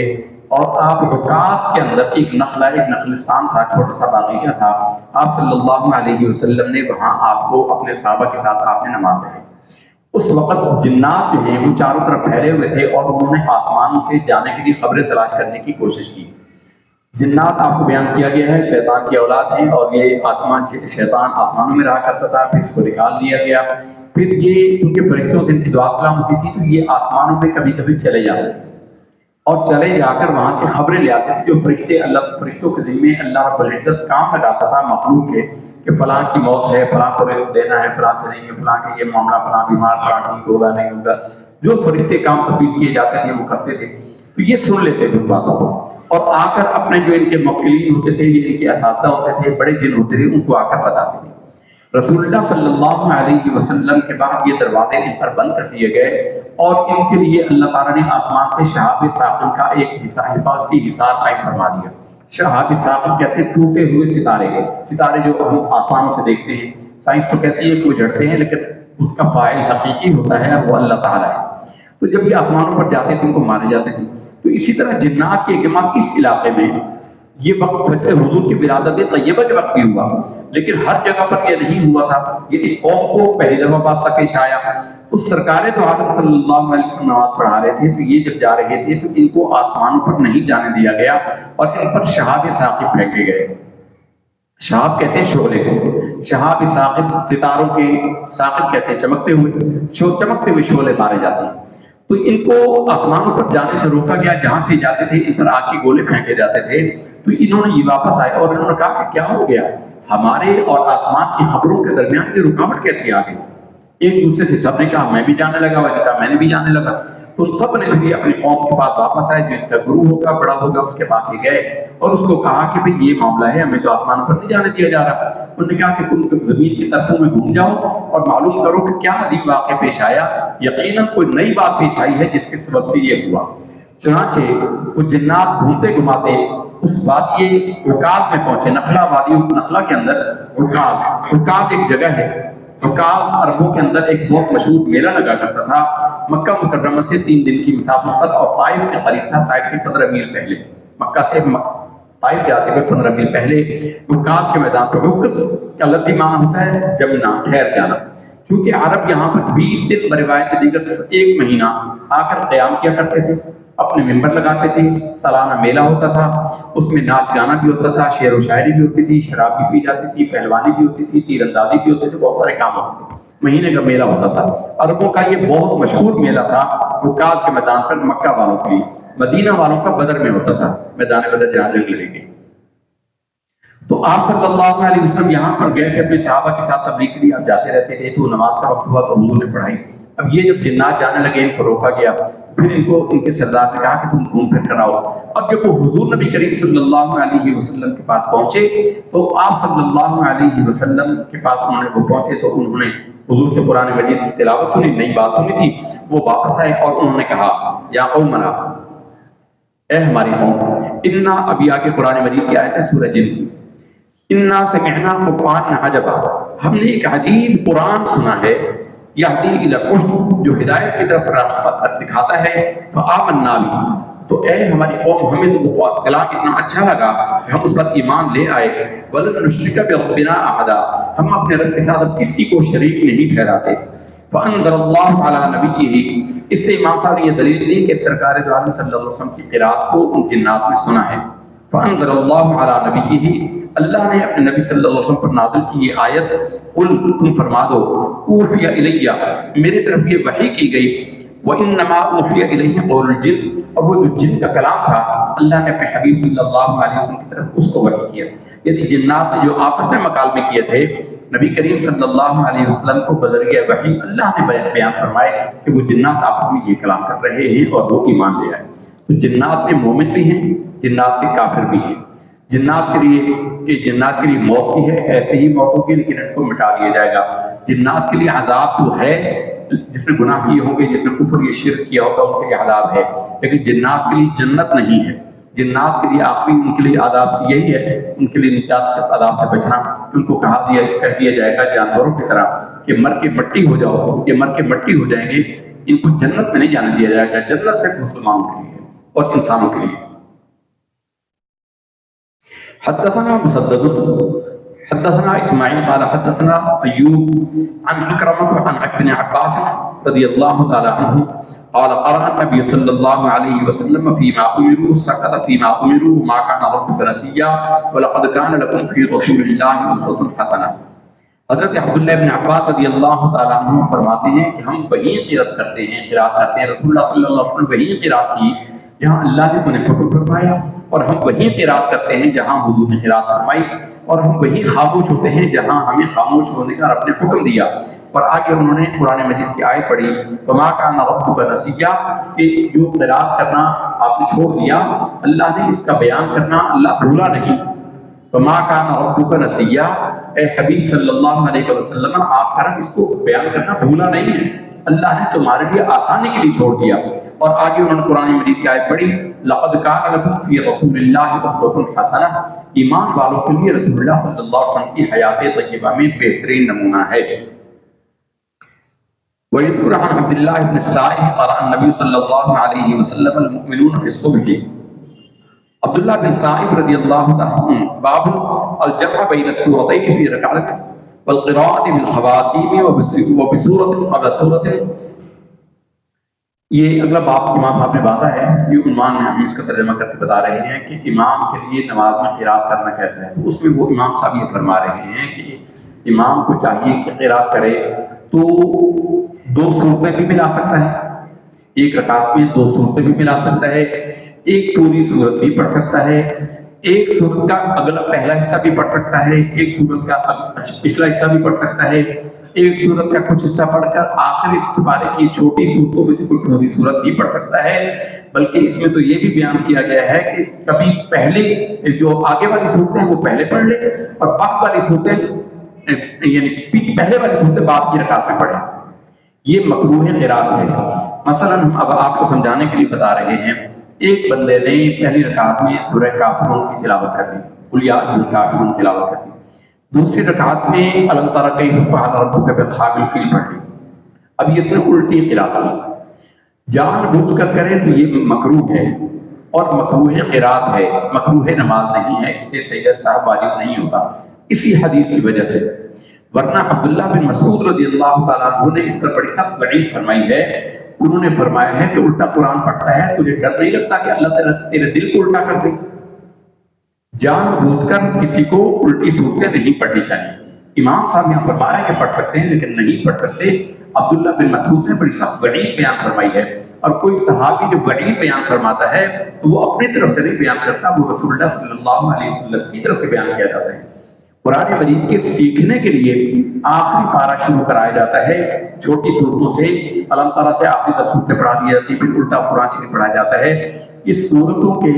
اور آپ عکاظ کے اندر ایک نخلستان تھا، چھوٹا سا باغیچہ تھا، آپ صلی اللہ علیہ وسلم نے وہاں آپ کو اپنے صحابہ کے ساتھ آپ نے نماز پڑھی۔ اس وقت جنات جو ہیں وہ چاروں طرف پھیلے ہوئے تھے، اور انہوں نے آسمانوں سے جانے کے لیے خبریں تلاش کرنے کی کوشش کی۔ جنات آپ کو بیان کیا گیا ہے شیطان کی اولاد ہیں، اور یہ شیطان آسمانوں میں رہا کرتا تھا، پھر اس کو نکال دیا گیا۔ پھر یہ کیونکہ فرشتوں سے ان کی دعا سلام ہوتی تھی، تو یہ آسمانوں میں کبھی کبھی چلے جاتے تھے، اور چلے جا کر وہاں سے خبریں لے آتے تھے، جو فرشتوں کے ذمے اللہ رب العزت کام لگاتا تھا مخلوق کے، کہ فلاں کی موت ہے، فلاں کو رزق دینا ہے، فلاں سے نہیں ہے، فلاں کے یہ معاملہ، فلاں بیمار، فلاں ٹھیک ہوگا نہیں ہوگا، جو فرشتے کام تفویض کیے جاتے تھے وہ کرتے تھے۔ تو یہ سن لیتے تھے ان باتوں کو، اور آ کر اپنے جو ان کے موکلین ہوتے تھے، یہ ان کے اساتذہ ہوتے تھے، بڑے جن ہوتے تھے، ان کو آ کر بتاتے تھے۔ رسول اللہ صلی اللہ علیہ وسلم کے بعد یہ دروازے ان پر بند کر دیے گئے، اور ان کے لیے اللہ تعالیٰ نے آسمان سے شہاب ثاقب کا ایک حفاظتی حصار قائم فرما دیا۔ شہاب ثاقب کہتے ہیں ٹوٹے ہوئے ستارے جو ہم آسمانوں سے دیکھتے ہیں، سائنس تو کہتی ہے کہ وہ جڑتے ہیں، لیکن اس کا فاعل حقیقی ہوتا ہے، وہ اللہ تعالیٰ ہے۔ تو جب یہ آسمانوں پر جاتے تھے ان کو مارے جاتے تھے۔ تو اسی طرح جنات کے اقامات اس علاقے میں یہ وقت حضور کی ولادت طیبہ کے وقت بھی ہوا، لیکن ہر جگہ پر یہ نہیں ہوا تھا۔ یہ اس قوم کو پہلی دفعہ واسطہ پیش آیا۔ تو سرکار دو عالم صلی اللہ علیہ وسلم نماز پڑھا رہے تھے، تو یہ جب جا رہے تھے تو ان کو آسمانوں پر نہیں جانے دیا گیا، اور ان پر شہاب ثاقب پھینکے گئے۔ شہاب کہتے ہیں شعلے کو، شہاب ثاقب ستاروں کے، ثاقب کہتے ہیں چمکتے ہوئے شعلے مارے جاتے ہیں۔ تو ان کو آسمانوں پر جانے سے روکا گیا، جہاں سے جاتے تھے ان پر آگ کے گولے پھینکے جاتے تھے۔ تو انہوں نے یہ واپس آئے اور انہوں نے کہا کہ کیا ہو گیا، ہمارے اور آسمان کی خبروں کے درمیان یہ رکاوٹ کیسے آ گئی؟ ایک دوسرے سے سب نے کہا میں بھی جانے لگا، وہ نے کہا میں نے بھی جانے لگا۔ تو ان سب نے بھی اپنی قوم کے پاس واپس آئے، جو ان کا گرو ہوگا، بڑا ہوگا، اس کے پاس ہی گئے اور اس کو کہا کہ بھئی یہ معاملہ ہے، ہمیں تو آسمانوں پر نہیں جانے دیا جا رہا۔ انہوں نے کہا کہ تم زمین کی طرفوں میں گھوم جاؤ اور معلوم کرو کہ کیا عظیم واقعہ پیش آیا، یقیناً کوئی نئی بات پیش آئی ہے جس کے سبب سے یہ ہوا۔ چنانچہ وہ جنات گھومتے گھماتے اس وادی عکاظ میں پہنچے، نخلا وادی نخلا کے اندر عکاظ ایک جگہ ہے۔ عکاظ عربوں کے اندر ایک بہت مشہور میلہ لگا کرتا تھا، مکہ مکرمہ سے 3 دن کی مسافت پر، اور طائف کے قریب تھا، طائف سے 15 میل پہلے، مکہ سے طائف جاتے ہوئے 15 میل پہلے عکاظ کے میدان پر۔ عکس کا لفظی معنی ہوتا ہے جمنا، ٹھہر جانا، کیونکہ عرب یہاں پر 20 دن بروایت دیگر 1 مہینہ آ کر قیام کیا کرتے تھے، اپنے ممبر لگاتے تھے، سالانہ میلہ ہوتا تھا، اس میں ناچ گانا بھی ہوتا تھا، شعر و شاعری بھی ہوتی تھی، شراب بھی پی جاتی تھی، پہلوانی بھی ہوتی تھی، تیر اندازی بھی ہوتے تھے، بہت سارے کام ہوتے تھے، مہینے کا میلہ ہوتا تھا۔ عربوں کا یہ بہت مشہور میلہ تھا عکاظ کے میدان پر مکہ والوں کے لیے۔ مدینہ والوں کا بدر میں ہوتا تھا، میدان بدر جہاں جنگ لڑی گئی۔ تو آپ صلی اللہ علیہ وسلم یہاں پر گئے تھے اپنے صحابہ کے ساتھ تبلیغ کے لیے، آپ جاتے رہتے تھے، تو نماز کا وقت ہوا تو حضور نے پڑھائی۔ اب یہ جب جنات جانے لگے ان کو روکا گیا، پھر ان کے سردار نے کہا کہ تم گھوم پھر کر آؤ۔ اب جب وہ حضور نبی کریم صلی اللہ علیہ وسلم کے پاس پہنچے تو آپ صلی اللہ علیہ وسلم کے پاس وہ پہنچے تو انہوں نے حضور سے قرآن مجید کی تلاوت سنی، نئی بات سنی تھی۔ وہ واپس آئے اور انہوں نے کہا یا قومنا، اے ہماری قوم، انا، ابھی آگے قرآن مجید کی آیت ہے سورہ جن کی، انا سمعنا قرآن عجبا، ہم نے ایک عجیب قرآن سنا ہے، یہدی الی الرشد، جو ہدایت کی طرف راستہ دکھاتا ہے، فآمنا بہ، تو اے ہماری قوم، ہمیں تو وہ کلام اتنا اچھا لگا کہ ہم اس پر ایمان لے آئے، ولن نشرک بربنا احدا، ہم اپنے رب کے ساتھ اب کسی کو شریک نہیں ٹھہراتے۔ فانزل اللہ علی نبیہ، اس سے امام صاحب نے یہ دلیل دی کہ سرکار دو عالم صلی اللہ علیہ وسلم کی قرات کو ان جنات میں سنا ہے۔ فانزل اللہ علی نبیہ، اللہ نے اپنے نبی صلی اللہ علیہ وسلم پر نازل کی یہ آیت، قل، تم فرما دو، اوحی الیہ، میری طرف یہ وحی کی گئی، وانما اوحی الیہ قول الجن، اور وہ جو جن کا کلام تھا اللہ نے اپنے حبیب صلی اللہ علیہ وسلم کی طرف اس کو وحی کیا۔ یعنی جنات نے جو آپس میں مکالمے کیے تھے، نبی کریم صلی اللہ علیہ وسلم کو بذریعہ وحی اللہ نے بیان فرمائے کہ وہ جنات آپس میں یہ کلام کر رہے ہیں اور وہ ایمان لے آئے۔ تو جنات میں مومن بھی ہیں، جنات کے کافر بھی ہیں۔ جنات کے لیے موت بھی ہے، ایسے ہی موت ہوگی لیکن ان کو مٹا دیا جائے گا۔ جنات کے لیے عذاب تو ہے جس نے گناہ کیے ہوں گے، جس نے کفر یا شرک کیا ہوگا، ان کے لیے عذاب ہے، لیکن جنات کے لیے جنت نہیں ہے۔ جنات کے لیے آخری ان کے لیے عذاب یہی ہے، ان کے لیے نجات سے، عذاب سے بچنا۔ ان کو کہہ دیا جائے گا جانوروں کی طرح کہ مر کے مٹی ہو جاؤ، یہ مر کے مٹی ہو جائیں گے، ان کو جنت میں نہیں جانے دیا جائے گا۔ جنت صرف مسلمانوں کے لیے اور انسانوں کے لیے۔ حدثنا مسدد حدثنا اسماعیل قال حدثنا ایوب عن اکرمہ عن ابن عباس رضی اللہ تعالی عنہ قال قرأ النبي صلی اللہ علیہ وسلم فيما امروا سكت فيما امروا ما كان ربك نسيا ولقد كان لكم في رسول الله اسوة حسنة۔ حضرت عبداللہ ابن عباس رضی اللہ تعالیٰ عنہ فرماتے ہیں کہ ہم وہی قرأت کرتے ہیں رسول اللہ صلی اللہ علیہ وسلم وہی قرأت کی جہاں اللہ نے انہیں حکم فرمایا، اور ہم وہی قرأت کرتے ہیں جہاں حضور نے قرأت فرمائی، اور ہم وہی خاموش ہوتے ہیں جہاں ہمیں خاموش ہونے کا رب نے حکم دیا۔ اور آگے انہوں نے قرآن مجید کی آیت پڑھی وما كان ربك نسيا، کہ جو قرأت کرنا آپ نے چھوڑ دیا، اللہ نے اس کا بیان کرنا اللہ بھولا نہیں۔ وما كان ربك نسيا، اے حبیب صلی اللہ علیہ وسلم آپ کا رب اس کو بیان کرنا بھولا نہیں ہے، اللہ نے تمہارے لیے آسانی کے لیے چھوڑ دیا۔ اور آگے انہوں نے قرآن مجید کی آیت پڑھی لقد كان لكم في رسول الله اسوة حسنة، ایمان والوں کے لیے رسول اللہ صلی اللہ علیہ وسلم کی حیات طیبہ میں بہترین نمونہ ہے۔ ويذكر عن عبد الله بن السائب قال النبي صلی اللہ علیہ وسلم المؤمنون في الصبح۔ عبداللہ بن سائب رضی اللہ عنہ باب الجمع بین السورتین فی رکعت والقراءة بالخواتیم وبسورة قبل سورة۔ یہ اگلا باب امام صاحب نے باندھا ہے، یہ عنوان میں ہم اس کا ترجمہ کر کے بتا رہے ہیں کہ امام کے لیے نماز میں قراءت کرنا کیسا ہے۔ تو اس میں وہ امام صاحب یہ فرما رہے ہیں کہ امام کو چاہیے کہ قراءت کرے تو 2 صورتیں بھی ملا سکتا ہے، ایک رکعت میں 2 صورتیں بھی ملا سکتا ہے، ایک پوری صورت بھی پڑھ سکتا ہے، ایک صورت کا اگلا پہلا حصہ بھی پڑھ سکتا ہے، ایک صورت کا پچھلا حصہ بھی پڑھ سکتا ہے، ایک صورت کا کچھ حصہ پڑھ کر آخری سپارے کی چھوٹی صورتوں میں سے کوئی پوری صورت بھی پڑھ سکتا ہے۔ بلکہ اس میں تو یہ بھی بیان کیا گیا ہے کہ کبھی پہلے جو آگے والی صورتیں ہیں وہ پہلے پڑھ لے، اور بعد والی صورتیں یعنی پہلے والی صورتیں بعد کی رکعت میں پڑھیں۔ یہ مکروہ قرات ہے۔ مثلا ہم اب آپ کو سمجھانے کے لیے بتا رہے ہیں، ایک بندے نے پہلی رکعت میں سورہ کافرون کی تلاوت کر دی، قل یا ایھا الکافرون تلاوت کر دی، دوسری رکعت میں الم تر کیف فعل ربک باصحاب الفیل پڑھ لی۔ اب یہ اس نے الٹی قرات کی، جان بوجھ کر کرے تو یہ مکروہ ہے اور مکروہ قرات ہے، مکروہ نماز نہیں ہے، اس سے سجدہ صاحب واجب نہیں ہوتا اسی حدیث کی وجہ سے۔ ورنہ عبداللہ بن مسعود رضی اللہ تعالیٰ عنہ نے اس پر بڑی سخت وعید فرمائی ہے۔ انہوں نے فرمایا ہے کہ الٹا قرآن پڑھتا ہے تجھے ڈر نہیں لگتا کہ اللہ تعالیٰ تیرے دل کو الٹا کر دے؟ جان بوجھ کر کسی کو الٹی صورتیں نہیں پڑھنی چاہیے۔ امام صاحب یہاں فرما رہے ہیں کہ پڑھ سکتے ہیں لیکن نہیں پڑھ سکتے۔ عبداللہ بن مسعود نے بڑی سخت وعید بیان فرمائی ہے، اور کوئی صحابی جو وعید بیان فرماتا ہے تو وہ اپنی طرف سے نہیں بیان کرتا، وہ رسول اللہ صلی اللہ علیہ وسلم کی طرف سے بیان کیا جاتا ہے۔ قرآن مجید کے سیکھنے کے لیے آخری پارہ شروع کرایا جاتا ہے چھوٹی صورتوں سے، الم تر سے آخری 10 صورتیں پڑھا دی جاتی ہیں، پھر الٹا قرآن شریف پڑھایا جاتا ہے۔ اس صورتوں کے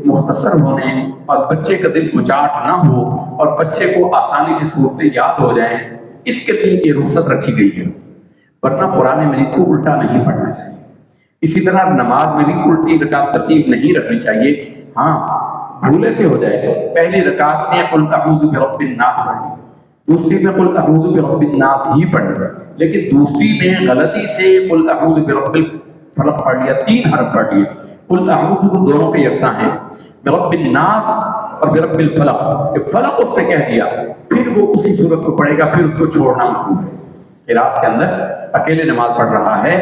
مختصر ہونے اور بچے کا دل مچاٹ نہ ہو اور بچے کو آسانی سے صورتیں یاد ہو جائیں، اس کے لیے یہ رخصت رکھی گئی ہے، ورنہ قرآن مجید کو الٹا نہیں پڑھنا چاہیے۔ اسی طرح نماز میں بھی الٹی رکعت ترتیب نہیں رکھنی چاہیے۔ ہاں بھولے سے ہو جائے، پہلی رکعت میں قل اعوذ برب الناس پڑھ لی، دوسری میں قل اعوذ برب الناس ہی پڑھ لی، لیکن دوسری میں غلطی سے قل اعوذ برب الفلق پڑھ لیا، 3 حرف پڑھ لیے۔ قل اعوذ دونوں کے یکساں ہیں، برب الناس اور برب الفلق، فلق اس نے کہہ دیا، پھر وہ اسی صورت کو پڑھے گا، پھر اس کو چھوڑنا مکروہ ہے۔ قرات کے اندر اکیلے نماز پڑھ رہا ہے،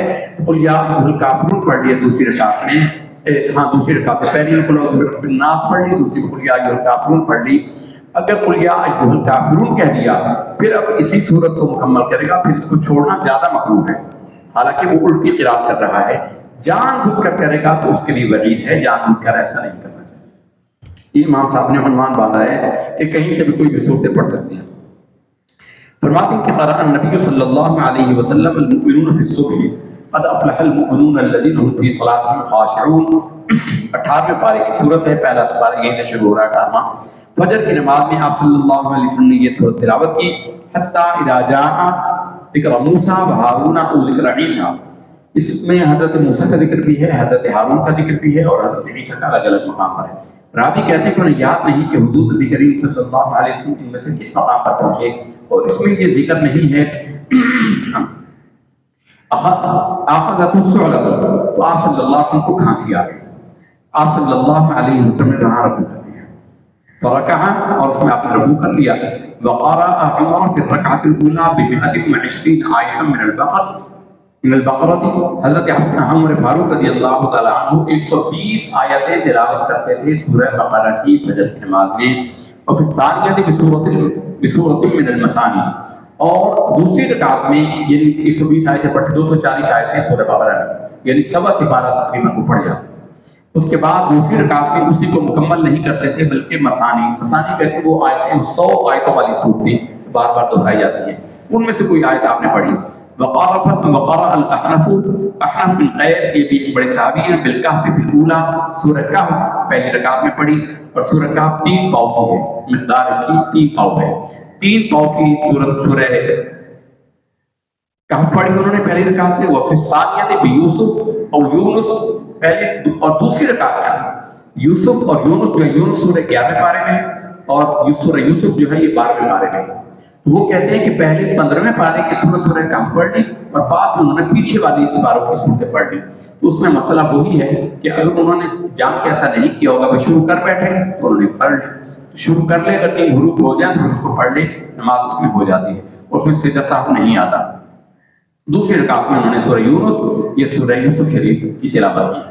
قل یا ایھا الکافرون پڑھ لیا دوسری رکعت میں، دوسری رکعت میں پہلی میں قل اعوذ برب الناس پڑھ لی، دوسری میں قل یا ایھا الکافرون پڑھ لی۔ اگر قل یا ایھا الکافرون کہہ دیا پھر اب اسی صورت کو مکمل کرے گا، پھر اس کو چھوڑنا زیادہ مکروہ ہے، حالانکہ وہ الٹی قرات کر رہا ہے۔ جان بوجھ کر کرے گا تو اس کے لیے وعید ہے، جان بوجھ کر ایسا نہیں کرنا چاہیے۔ امام صاحب نے عنوان باندھا ہے کہ کہیں سے بھی کوئی بھی صورتیں پڑھ سکتے ہیں۔ فرماتے ہیں کہ قرأ النبی صلی اللہ علیہ وسلم المؤمنون فی الصبح قد افلح المؤمنون الذین هم فی صلاتهم خاشعون۔ 18ویں پارے کی صورت ہے، پہلا پارہ یہیں سے شروع ہو رہا ہے 18واں۔ فجر کی نماز میں آپ صلی اللہ علیہ وسلم نے یہ سورت تلاوت کی، حتی اذا جاء ذکر موسیٰ و ہارون و ذکر عیسیٰ، اس میں حضرت موسیٰ کا ذکر بھی ہے، حضرت ہارون کا ذکر بھی ہے اور حضرت عیسیٰ کا الگ الگ مقام پر ہے۔ راوی کہتے ہیں کہ انہیں یاد نہیں کہ حضور نبی کریم صلی اللہ علیہ وسلم ان میں سے کس مقام پر پہنچے، اور اس میں یہ ذکر نہیں ہے آخذت الصعلۃ، تو آپ صلی اللہ علیہ وسلم کو کھانسی آ گئی، آپ صلی اللہ علیہ وسلم نے وہاں رکوع کر لیا، فرکع، اور اس میں آپ نے رکوع کر لیا، وقرأ عمر فی الرکعۃ الاولی ب120 آیۃ من البقرۃ، حضرت عمر فاروق رضی اللہ تعالیٰ عنہ 120 آیتیں تلاوت کرتے تھے سورہ بقرہ کی فجر کی نماز میں، اور پھر ثانیہ بسورۃ من المثانی، اور دوسری رکعت میں یعنی 120 آیتیں پڑھ 240 آیتیں سورہ بقرہ میں، یعنی سوا سپارہ تقریباً وہ پڑھ جاتے۔ اس کے بعد دوسری رکعت میں اسی کو مکمل نہیں کرتے تھے بلکہ مسانی کہتے ہیں وہ آیتیں 100 آیتوں والی صورتیں بار بار دہرائی جاتی ہیں، ان میں سے کوئی آیت آپ نے پڑھی۔ وقرأ الاحنف، احنف بن قیس یہ بھی ایک بڑے صحابی ہیں، بالکہف فی الاولی، سورہ کہف پہلی رکعت میں پڑھی، اور سورہ کہف 3 پاؤ کی ہے، مقدار اس کی 3 پاؤ ہے، 3 پاؤ کی سورہ کہف پڑھی انہوں نے پہلی رکعت میں، وفی الثانیہ بیوسف اور یونس، پہلی اور دوسری رکعت میں یوسف اور یونس جو ہے، یونس سورہ 11 پارے میں اور سورہ یوسف جو ہے یہ 12ویں پارے میں۔ وہ کہتے ہیں کہ پہلے 15ویں پارے کی سورہ کہف پڑھ لی اور بعد میں انہوں نے پیچھے والی اس پاروں کی صورتیں پڑھ لی، تو اس میں مسئلہ وہی ہے کہ اگر انہوں نے جان کے ایسا نہیں کیا ہوگا وہ شروع کر بیٹھے تو انہوں نے پڑھ لی، شروع کر لے، اگر 3 حروف ہو جائیں تو اس کو پڑھ لے، نماز اس میں ہو جاتی ہے، اس میں سجدہ سہو نہیں آتا۔ دوسری رکعت میں انہوں نے سورہ یونس، یہ سورہ یوسف شریف کی تلاوت کی۔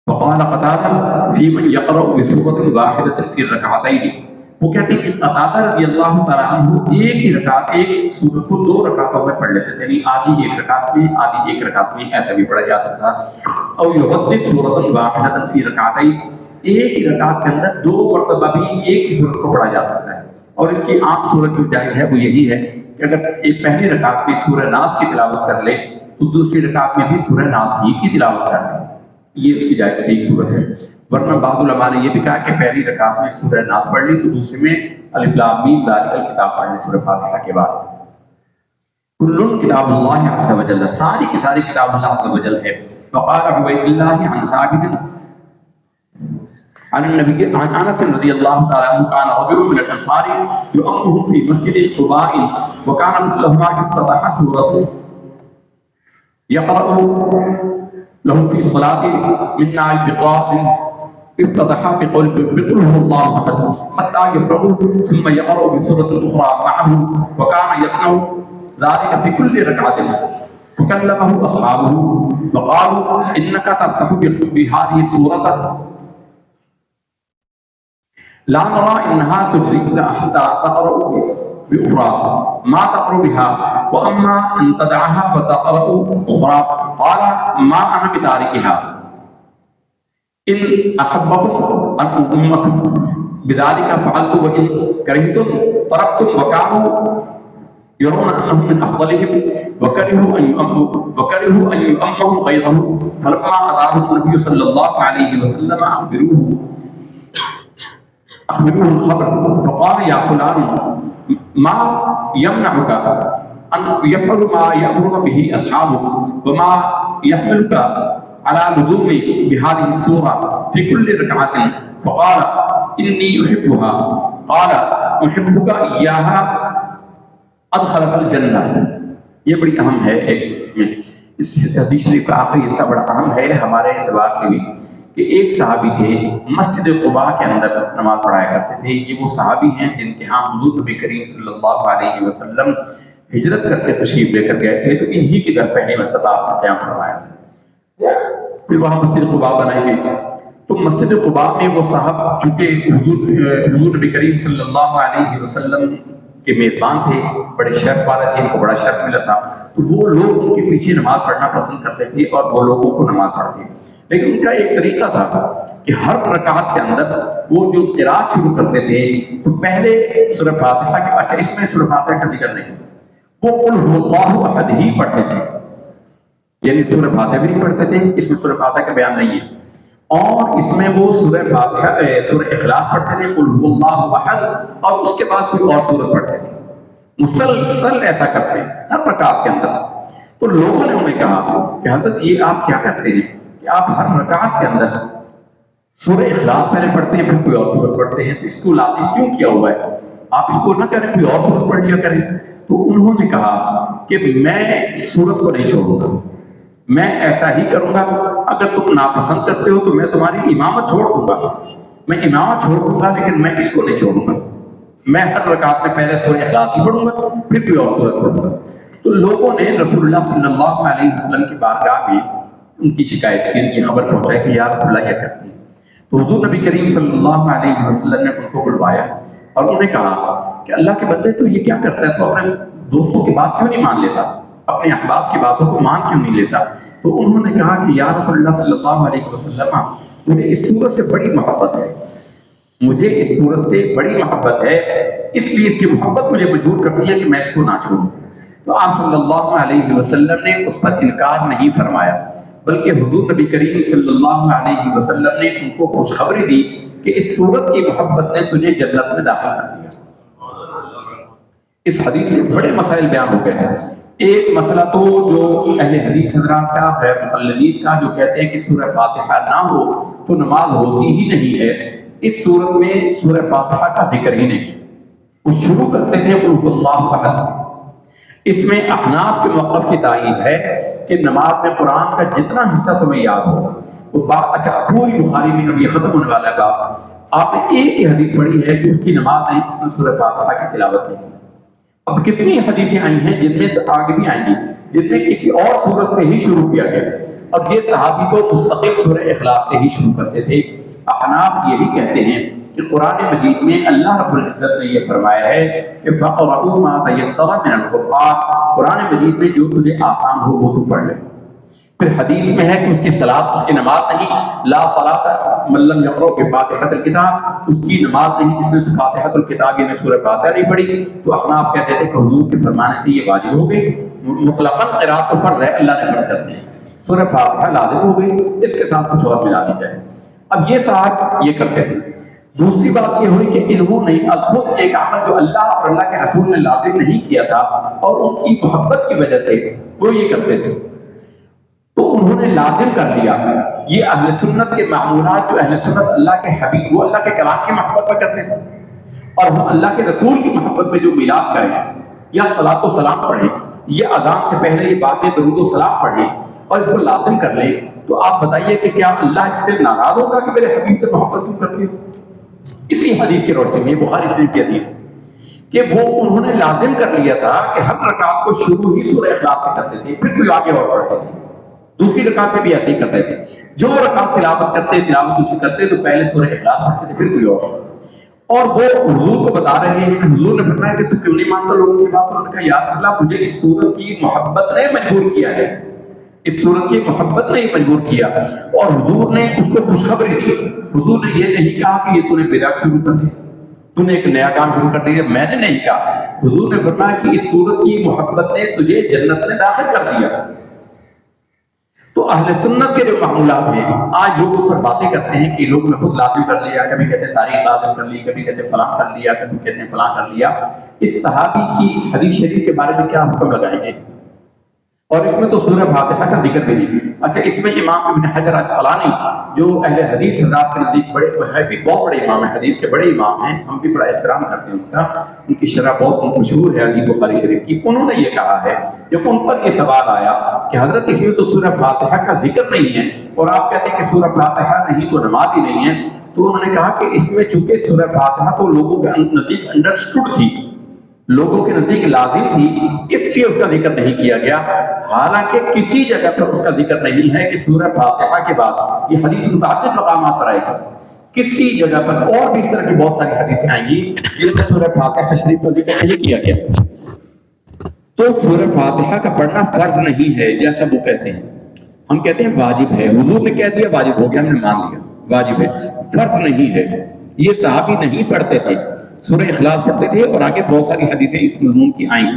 وقال قتادہ فی من یقرأ بسورۃ واحدۃ فی الرکعتین، وہ کہتے ہیں کہ قتادہ رضی اللہ تعالیٰ عنہ ایک ہی رکعت، ایک سورت کو 2 رکعتوں میں پڑھ لیتے تھے، یعنی آدھی ایک رکعت میں آدھی ایک رکعت میں، ایسا بھی پڑھا جا سکتا ہے۔ او یردد سورۃ واحدۃ فی رکعتین، ایک ہی رکعت کے اندر 2 مرتبہ بھی ایک ہی سورت کو پڑھا جا سکتا ہے، اور اس کی عام صورت جو جائز ہے وہ یہی ہے کہ اگر ایک پہلی رکعت میں سورہ ناس کی تلاوت کر لے تو دوسری رکعت میں بھی سورہ ناس ہی کی تلاوت کر لے، یہ اس کی جائز صحیح صورت ہے۔ ورنہ بعض علماء نے یہ بھی کہا کہ پہلی رکعت میں سورہ ناس پڑھ لی تو دوسرے میں الف لام میم ذالک الکتاب پڑھ لی سورہ فاتحہ کے بعد۔ کل کتاب اللہ عز وجل، ساری کی ساری کتاب اللہ عز وجل ہے۔ وقال عبید اللہ عن ثابت عن النبی عن انس رضی اللہ تعالی عنہ کان رجل من الانصار یؤمهم فی مسجد قباء وکان لهما افتتح سورۃ یقرأ لهم في الصلاة من ناء بقراءة افتتح بقول هو الله أحد حتى يفرغوا ثم يقرأ بسورة أخرى معه، وكان يصنع ذلك في كل ركعة، فكلمه أصحابه وقالوا إنك تفتح بهذه السورة لا نرى إنها تجزئك حتى تقرأ بأخرى ما تقرأ بها، وأما أن تدعها فتقرأ أخرى قال ما أنا بتاركها إن أحبكم أن أمكم بذلك فعلت وإن كرهتم تركتم، وكانوا يرون أنهم من أفضلهم وكرهوا أن يؤمهم غيره، فلما أداه النبي صلى الله عليه وسلم أخبروه الخبر فقال يا فلان ما يمنعك أن يفعل ما يأمرك به أصحابك وما يحملك على لزوم بهذه السورة في كل ركعة؟ فقال إني أحبها، قال أحبك إياها أدخلك الجنة۔ یہ بڑی اہم ہے، اس حدیث شریف کا آخری حصہ بڑا اہم ہے ہمارے اعتبار سے بھی، کہ ایک صحابی تھے مسجد قباء کے اندر نماز پڑھایا کرتے تھے۔ یہ وہ صحابی ہیں جن کے ہاں حضور نبی کریم صلی اللہ علیہ وسلم ہجرت کر کے تشریف لے کر گئے تھے، تو انہی کے گھر پہلی مرتبہ آپ نے قیام فرمایا تھا۔ پھر وہاں مسجد قباء بنائی گئی، تو مسجد قباء میں وہ صاحب چونکہ حضور نبی کریم صلی اللہ علیہ وسلم کے میزبان تھے، بڑے شرف والے تھے، ان کو بڑا شرف ملا تھا، تو وہ لوگ ان کے پیچھے نماز پڑھنا پسند کرتے تھے اور وہ لوگوں کو نماز پڑھتے۔ لیکن ان کا ایک طریقہ تھا کہ ہر رکعت کے اندر وہ جو قرات شروع کرتے تھے تو پہلے سورہ فاتحہ کے، اچھا اس میں سورہ فاتحہ کا ذکر نہیں، وہ قل هو اللہ احد ہی پڑھتے تھے، یعنی سورہ فاتحہ بھی نہیں پڑھتے تھے، اس میں سورہ فاتحہ کا بیان نہیں ہے۔ اور اس میں وہ سورہ فاتحہ سورہ اخلاص پڑھتے تھے، قل هو اللہ احد، اور اس کے بعد کوئی اور سورت پڑھتے تھے، مسلسل ایسا کرتے ہیں ہر رکعت کے اندر۔ تو لوگوں نے انہیں کہا کہ حضرت یہ آپ کیا کرتے ہیں کہ آپ ہر رکعت کے اندر سورہ اخلاص پہلے پڑھتے ہیں پھر کوئی اور سورت پڑھتے ہیں، تو اس کو لازم کیوں کیا ہوا ہے؟ آپ اس کو نہ کریں، کوئی اور سورت پڑھ لیا کریں۔ تو انہوں نے کہا کہ میں اس سورت کو نہیں چھوڑوں گا، میں ایسا ہی کروں گا، اگر تم ناپسند کرتے ہو تو میں تمہاری امامت چھوڑ دوں گا، میں امامت چھوڑ دوں گا، لیکن میں اس کو نہیں چھوڑوں گا، میں ہر رکعت میں پہلے سورہ اخلاص ہی پڑھوں گا پھر کوئی اور سورت پڑھوں گا۔ تو لوگوں نے رسول اللہ صلی اللہ علیہ وسلم کی بارگاہ میں ان کی شکایت کی، ان کی خبر پہنچائی کہ یا رسول اللہ کیا کرتے ہیں۔ تو حضور نبی کریم صلی اللہ علیہ وسلم نے ان کو بلوایا اور انہیں کہا کہ اللہ کے بندے تو یہ کیا کرتا ہے، تو اپنے دوستوں کی بات کیوں نہیں مان لیتا، اپنے احباب کی باتوں کو مان کیوں نہیں لیتا؟ تو انہوں نے کہا کہ یا رسول اللہ صلی اللہ علیہ وسلم مجھے اس صورت سے بڑی محبت ہے، مجھے اس صورت سے بڑی محبت ہے، اس لیے اس کی محبت مجھے مجبور کرتی ہے کہ میں اس کو نہ چھوڑوں۔ تو آپ صلی اللہ علیہ وسلم نے اس پر انکار نہیں فرمایا، بلکہ حضور نبی کریم صلی اللہ علیہ وسلم نے ان کو خوشخبری دی کہ اس صورت کی محبت نے تجھے جنت میں داخل کر دیا۔ اس حدیث سے بڑے مسائل بیان ہو گئے۔ ایک مسئلہ تو جو اہل حدیث حضرات کا، غیر مقلدین کا، جو کہتے ہیں کہ سورہ فاتحہ نہ ہو تو نماز ہوتی ہی نہیں ہے، اس صورت میں سورہ فاتحہ کا ذکر ہی نہیں، وہ شروع کرتے تھے قل هو اللہ احد سے۔ اس میں احناف کے موقف کی تائید ہے کہ نماز میں قرآن کا جتنا حصہ تمہیں یاد ہو وہ بات، اچھا پوری بخاری میں اب یہ ختم ہونے والا ہے، آپ نے ایک ہی حدیث پڑھی ہے کہ اس کی نماز نہیں، اس میں سورہ فاتحہ کی تلاوت نہیں کی۔ اب کتنی حدیثیں آئی ہیں جن میں آگے بھی آئیں گی جن میں کسی اور سورت سے ہی شروع کیا گیا، اور یہ صحابی تو مستقل سورہ اخلاص سے ہی شروع کرتے تھے۔ احناف یہی کہتے ہیں کہ قرآن مجید میں اللہ رب العزت نے یہ فرمایا ہے کہ فَقْرَؤُوا مَا تَيَسَّرَ مِنَ الْقُرْآنِ، قرآن مجید میں جو تجھے آسان ہو وہ تو پڑھ لے۔ پھر حدیث میں ہے کہ اس کی صلاۃ، اس کی نماز نہیں، لا صلاۃ من لم یقرأ بفاتحۃ الکتاب، اس کی نماز نہیں جس نے فاتحۃ الکتاب یعنی سورہ فاتحہ نہیں پڑھی۔ تو احناف کہتے تھے کہ حضور کے فرمانے سے یہ واجب ہو گئی، مطلقاً قرات تو فرض ہے، اللہ نے فرض کر دی، سورہ فاتحہ لازم ہو گئی، اس کے ساتھ کچھ اور ملا دی جائے۔ اب یہ صاحب یہ کرتے تھے۔ دوسری بات یہ ہوئی کہ انہوں نے خود ایک عمل جو اللہ اور اللہ کے رسول نے لازم نہیں کیا تھا اور ان کی محبت کی وجہ سے وہ یہ کرتے تھے، تو انہوں نے لازم کر لیا۔ یہ اہل سنت کے معمولات، جو اہل سنت اللہ کے حبیب، وہ اللہ کے کلام کی محبت میں کرتے تھے، اور ہم اللہ کے رسول کی محبت میں جو میلاد کریں یا صلاۃ و سلام پڑھیں، یہ اذان سے پہلے یہ باتیں درود و سلام پڑھیں اور اس کو لازم کر لیں، تو آپ بتائیے کہ کیا اللہ اس سے ناراض ہوگا کہ میرے حبیب سے محبت کیوں کرتے ہو؟ اسی حدیث کی روشنی میں، بخاری شریف کی حدیث ہے کہ وہ انہوں نے لازم کر لیا تھا کہ ہر رکعت کو شروع ہی سورہ اخلاص سے کرتے تھے، پھر کوئی آگے اور پڑھتے تھے۔ دوسری رکعت میں بھی ایسے ہی کرتے تھے، جو رکعت تلاوت کچھ کرتے تو پہلے سورہ اخلاص پڑھتے تھے پھر کوئی اور وہ حضور کو بتا رہے ہیں۔ حضور نے فرمایا کہ تو کیوں نہیں مانتا لوگوں کی بات؟ انہوں نے کہا یا رسول اللہ مجھے اس سورت کی محبت نے مجبور کیا ہے، اس صورت کی محبت نے مجبور کیا، اور حضور نے اس کو خوشخبری دی۔ حضور نے یہ نہیں کہا کہ یہ تو نے بدعت شروع کر دی، تو نے ایک نیا کام شروع کر دیا، میں نے نہیں کہا۔ حضور نے فرمایا کہ اس صورت کی محبت نے تجھے جنت میں داخل کر دیا۔ تو اہل سنت کے جو معمولات ہیں، آج لوگ اس پر باتیں کرتے ہیں کہ لوگ نے خود لازم کر لیا، کبھی کہتے ہیں تاریخ لازم کر لی، کبھی کہتے ہیں فلاں کر لیا، کبھی کہتے ہیں فلاں کر لیا۔ اس صحابی کی اس حدیث شریف کے بارے میں کیا حکم لگائیں گے؟ اور اس میں تو سورہ فاتحہ کا ذکر بھی نہیں۔ اچھا، اس میں امام ابن حجر عسقلانی جو اہل حدیث حضرات کے نزدیک بڑے ہے، بھی بہت بڑے امام ہیں، حدیث کے بڑے امام ہیں، ہم بھی بڑا احترام کرتے ہیں ان کا، ان کی شرح بہت مشہور ہے حدیث بخاری شریف کی۔ انہوں نے یہ کہا ہے، جب ان پر یہ سوال آیا کہ حضرت اس میں تو سورہ فاتحہ کا ذکر نہیں ہے اور آپ کہتے ہیں کہ سورہ فاتحہ نہیں تو نماز ہی نہیں ہے، تو انہوں نے کہا کہ اس میں چونکہ سورہ فاتحہ تو لوگوں کے نزدیک انڈرسٹوڈ تھی، لوگوں کے نزدیک لازم تھی، اس لیے اس کا ذکر نہیں کیا گیا۔ حالانکہ کسی جگہ پر اس کا ذکر نہیں ہے کہ سورہ فاتحہ کے بعد، یہ حدیث متعدد مقامات پر آئے گا، کسی جگہ پر اور بھی اس طرح کی بہت ساری حدیثیں آئیں گی جن میں سورہ فاتحہ شریف کا ذکر نہیں کیا گیا۔ تو سورہ فاتحہ کا پڑھنا فرض نہیں ہے جیسا وہ کہتے ہیں، ہم کہتے ہیں واجب ہے، حضور نے کہہ دیا واجب ہو گیا، ہم نے مان لیا واجب ہے، فرض نہیں ہے۔ یہ صحابی نہیں پڑھتے تھے، سورہ اخلاص پڑھتے تھے، اور آگے بہت ساری حدیثیں اس مضمون کی آئیں۔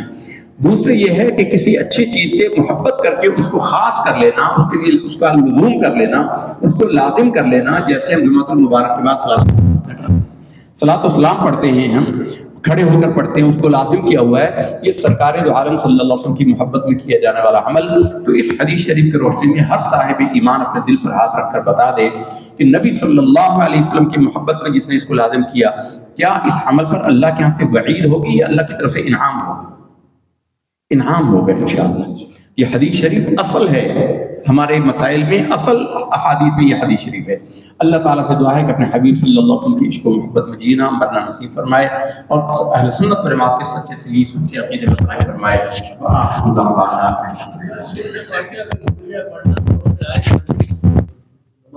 دوسرے یہ ہے کہ کسی اچھی چیز سے محبت کر کے اس کو خاص کر لینا، اس کے لیے اس کا لزوم کر لینا، اس کو لازم کر لینا، جیسے ہم جمعۃ المبارک کے بعد صلاۃ و سلام پڑھتے ہیں، ہم کھڑے ہو کر پڑھتے ہیں، اس کو لازم کیا ہوا ہے۔ یہ سرکار دو عالم صلی اللہ علیہ وسلم کی محبت میں کیا جانے والا عمل، تو اس حدیث شریف کی روشنی میں ہر صاحب ایمان اپنے دل پر ہاتھ رکھ کر بتا دے کہ نبی صلی اللہ علیہ وسلم کی محبت میں جس نے اس کو لازم کیا، کیا اس عمل پر اللہ کے ہاں سے وعید ہوگی یا اللہ کی طرف سے انعام ہوگا؟ انعام ہوگا انشاءاللہ۔ یہ حدیث شریف اصل ہے ہمارے مسائل میں، اصل احادیث میں یہ حدیث شریف ہے۔ اللہ تعالیٰ سے دعا ہے کہ اپنے حبیب صلی اللہ علیہ وسلم کی عشق و محبت میں جینا مرنا نصیب فرمائے، اور اہل سنت و جماعت کے سچے سے سچے عقیدے پر قائم فرمائے۔